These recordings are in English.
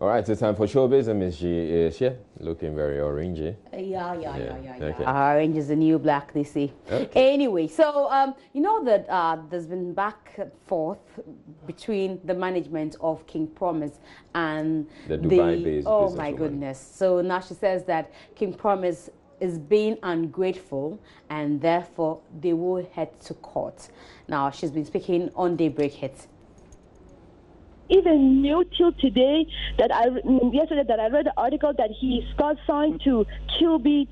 All right, it's time for showbiz, and Miss G is here, looking very orangey. Yeah. Okay. Orange is the new black, they say. Okay. Anyway, so you know that there's been back and forth between the management of King Promise and the Dubai-based oh my businesswoman. goodness. So now she says that King Promise is being ungrateful and therefore they will head to court. Now she's been speaking on Daybreak Hits. Even knew till today that yesterday that I read the article that he got signed to QB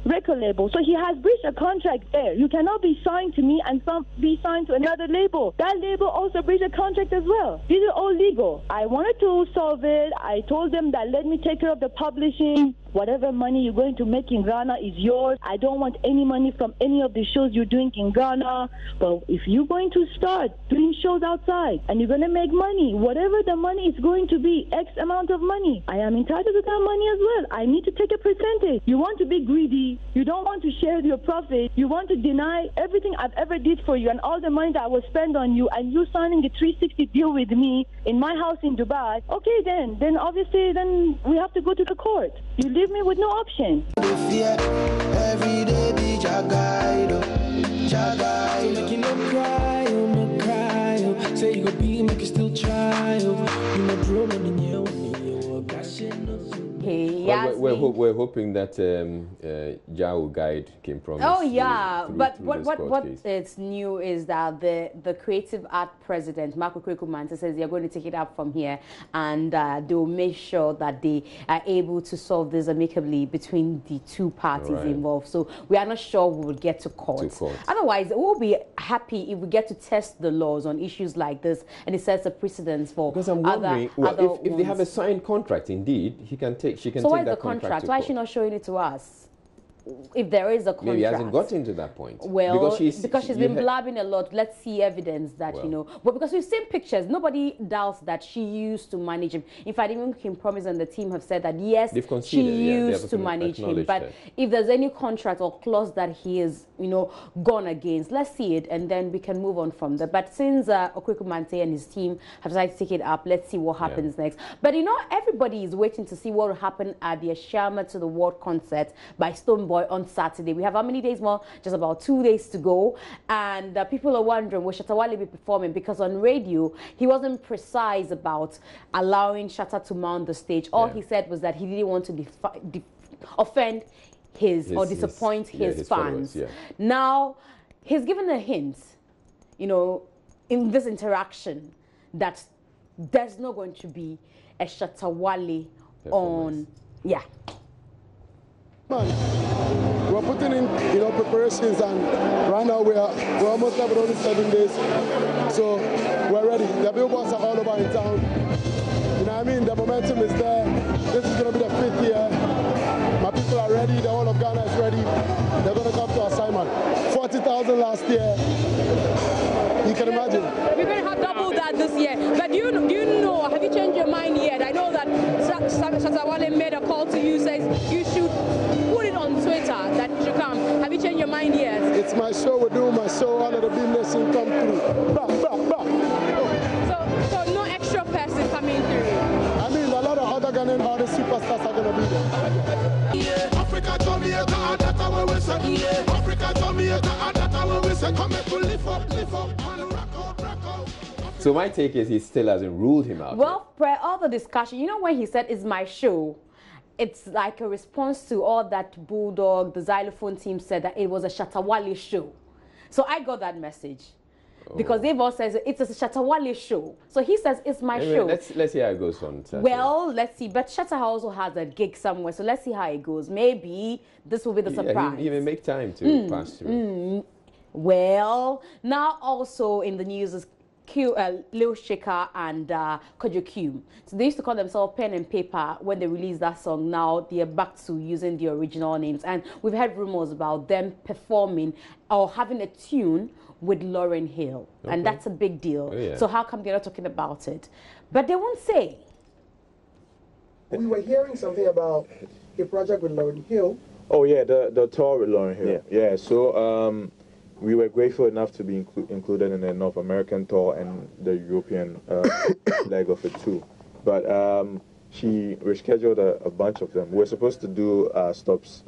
record label. So he has breached a contract there. You cannot be signed to me and be signed to another label. That label also breached a contract as well. These are all legal. I wanted to solve it. I told them that let me take care of the publishing. Whatever money you're going to make in Ghana is yours. I don't want any money from any of the shows you're doing in Ghana. But if you're going to start doing shows outside and you're going to make money, whatever the money is going to be, X amount of money, I am entitled to that money as well. I need to take a percentage. You want to be greedy. You don't want to share your profit. You want to deny everything I've ever did for you and all the money that I will spend on you, and you signing a 360 deal with me in my house in Dubai. Okay, then obviously then we have to go to the court. You leave me with no option. Every day be make you no cry, no cry. Say you go be, make you still try. You know, drum in you. We're hoping that Ja will guide King Promise. Oh yeah, through but what case. it's new is that the creative art president Marco Kwekumanti says they're going to take it up from here, and they'll make sure that they are able to solve this amicably between the two parties involved. So we are not sure we will get to court. Otherwise, we'll be happy if we get to test the laws on issues like this, and it sets a precedence for because I'm wondering, other if they have a signed contract, indeed, she can so take why that the contract? to Why court. is she not showing it to us? If there is a contract. Maybe it hasn't gotten to that point. Well, because she's been blabbing a lot. Let's see evidence that, you know. But because we've seen pictures, nobody doubts that she used to manage him. In fact, even King Promise and the team have said that, yes, she used to manage him. But if there's any contract or clause that he is, you know, gone against, let's see it, and then we can move on from there. But since Kwekumanti and his team have decided to take it up, let's see what happens next. But, you know, everybody is waiting to see what will happen at the Ashama to the World concert by Stonebwoy on Saturday. We have how many days more? Just about 2 days to go. And people are wondering, will Shatta Wale be performing? Because on radio, he wasn't precise about allowing Shatta to mount the stage. All he said was that he didn't want to offend or disappoint his fans. Now, he's given a hint, you know, in this interaction that there's not going to be a Shatta Wale on, We're putting in, you know, preparations, and right now we're almost there with only 7 days. So we're ready. The billboards are all over in town. You know what I mean? The momentum is there. This is going to be the 5th year. My people are ready. The whole of Ghana is ready. They're going to come to assignment. 40,000 last year. You can imagine. We're going to have double that this year. But do you know, have you changed your mind yet? I know that Shatta Wale made a call to you, says you should put it on Twitter that you should come. Have you changed your mind yet? It's my show. We're doing my show. All of the business will come through. Bah, bah, bah. So no extra person coming through? I mean, a lot of other Ghanaian artists, superstars are going to be there. Africa, Jamaica, that's how we say. Africa, Jamaica, that's how we say. Come and lift up, and rock out. So my take is he still hasn't ruled him out. Well, all the discussion, you know, when he said it's my show, it's like a response to all that Bulldog, the xylophone team said that it was a Shatta Wale show. So I got that message. Because they've all said it's a Shatta Wale show. So he says it's my show. Let's see how it goes on Saturday. Well, let's see. But Shatta also has a gig somewhere, so let's see how it goes. Maybe this will be the surprise. He may make time to pass through. Well, now also in the news is Lil Shaker and Kojo Q. So they used to call themselves Pen and Paper when they released that song. Now they are back to using the original names, and we've heard rumors about them performing or having a tune with Lauryn Hill, and that's a big deal. So how come they're not talking about it? But they won't say. We were hearing something about a project with Lauryn Hill. Oh yeah, the tour with Lauryn Hill. Yeah. So we were grateful enough to be included in the North American tour and the European leg of it too. But she rescheduled a bunch of them. We were supposed to do stops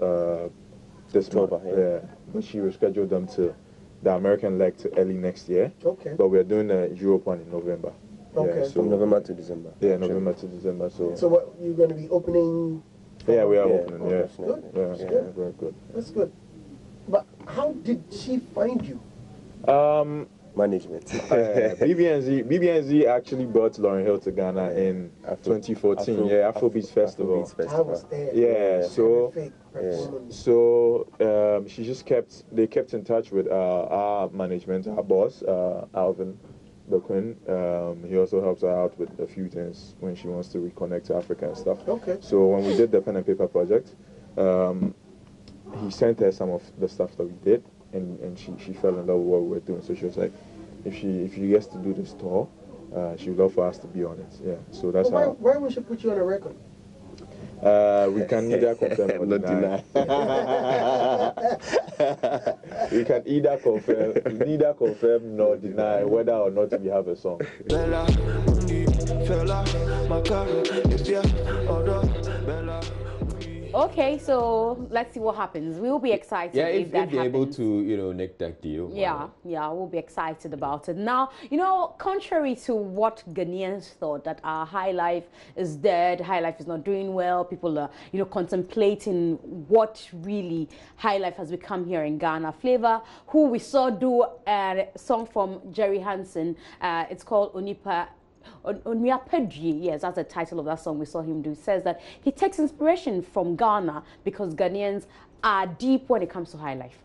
this month, but she rescheduled them to the American leg to early next year. Okay. But we're doing the Europe one in November. Okay. Yeah, so From November to December. Yeah, November to December. So what, you're going to be opening? Yeah, we are opening. Yeah. Good. Yeah, very good. That's good. But how did she find you? Management. BBNZ actually brought Lauryn Hill to Ghana in 2014. Afrobeats Festival. I was there. Yeah, so they kept in touch with our management, our boss, Alvin, the Queen. He also helps her out with a few things when she wants to reconnect to Africa and stuff. Okay. So when we did the pen and paper project, he sent her some of the stuff that we did, and she fell in love with what we were doing. So she was like, if she gets to do this tour, she would love for us to be on it. Yeah. So that's how. Why would she put you on a record? We can neither confirm or deny. We can neither confirm nor deny whether or not we have a song. Okay, so let's see what happens. We'll be excited if that they're able happens. to, nick that deal. Yeah, we'll be excited about it. Now, contrary to what Ghanaians thought, that our Highlife is dead, Highlife is not doing well, people are, contemplating what really Highlife has become here in Ghana. Flavor, who we saw do a song from Jerry Hansen, it's called Onipa. Yes, that's the title of that song we saw him do. Says that he takes inspiration from Ghana because Ghanaians are deep when it comes to Highlife.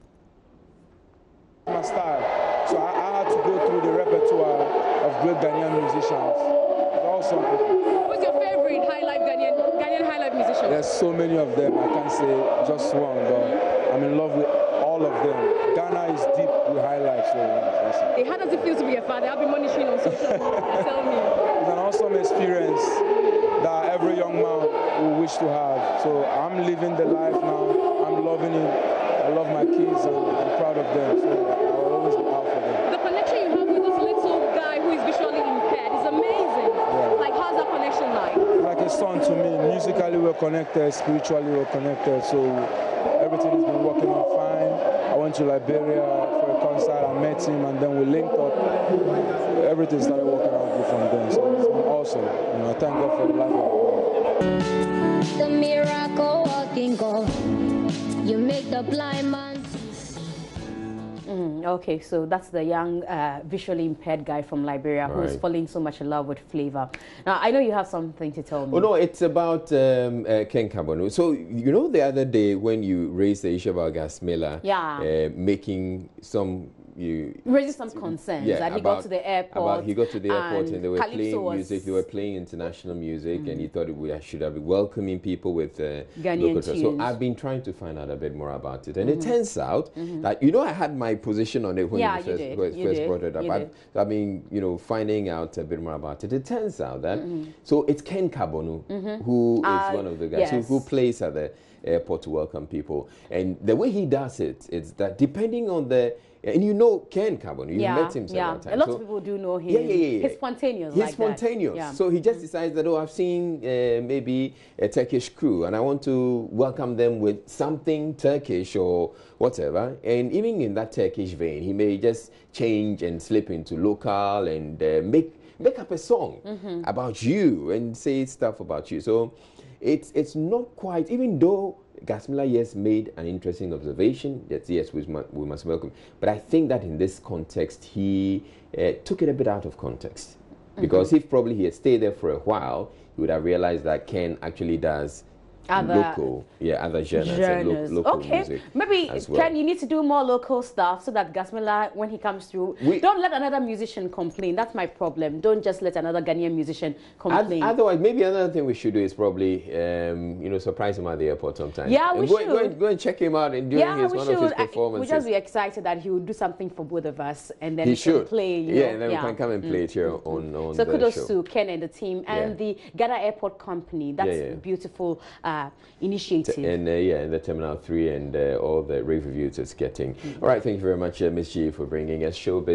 My style, so I had to go through the repertoire of great Ghanaian musicians. Also, who's your favorite Ghanaian Highlife musician? There's so many of them. I can't say just one, but I'm in love with all of them. Ghana is deep with Highlife, so how does it feel to be a father? I've been monitoring on social media. Tell me. It's an awesome experience that every young man will wish to have. So I'm living the life now. I'm loving it. I love my kids and I'm proud of them. So I will always be out for them. The connection you have with this little guy who is visually impaired is amazing. Yeah. Like, how's that connection like? Like a son to me. Musically we're connected, spiritually we're connected. So everything has been working out fine. I went to Liberia for a concert, I met him, and then we linked up. Everything started working out good from then, so it's been awesome. I thank God for the life of God. The miracle working God, you make the blind man. Okay, so that's the young visually impaired guy from Liberia who's falling so much in love with Flavor. Now, I know you have something to tell me. Oh, no, it's about Ken Kabonu. So, the other day when you raised the issue about Gasmela making some... raising some concerns that he got to the airport. He got to the airport and they were Calypso playing music. They were playing international music, and he thought we should have been welcoming people with Ghanaian local tunes. So I've been trying to find out a bit more about it, and it turns out that I had my position on it when you first brought it up. I've been finding out a bit more about it. It turns out that so it's Ken Kabonu who is one of the guys who plays at the airport to welcome people, and the way he does it is that depending on the and Ken Kabonu, you met him several times. A lot of people do know him. He's spontaneous. He's spontaneous. So he just decides that, I've seen maybe a Turkish crew and I want to welcome them with something Turkish or whatever. And even in that Turkish vein, he may just change and slip into local and make up a song about you and say stuff about you. So it's not quite, even though Gasmela, made an interesting observation. Yes, we must welcome. But I think that in this context, he took it a bit out of context. Because if probably he had stayed there for a while, he would have realized that Ken actually does other genres and local music. Maybe as well. Ken, you need to do more local stuff so that Gasmela, when he comes through, don't let another musician complain. That's my problem. Don't just let another Ghanaian musician complain. Otherwise, maybe another thing we should do is probably, surprise him at the airport sometime. Yeah, we should. Go and check him out and during one of his performances. We'll just be excited that he would do something for both of us, and then he should play. And then we can come and play it here on so the kudos show. to Ken and the team and the Ghana Airport Company. That's a beautiful initiative. And the Terminal 3 and all the rave reviews it's getting. All right, thank you very much, Ms. G, for bringing us showbiz.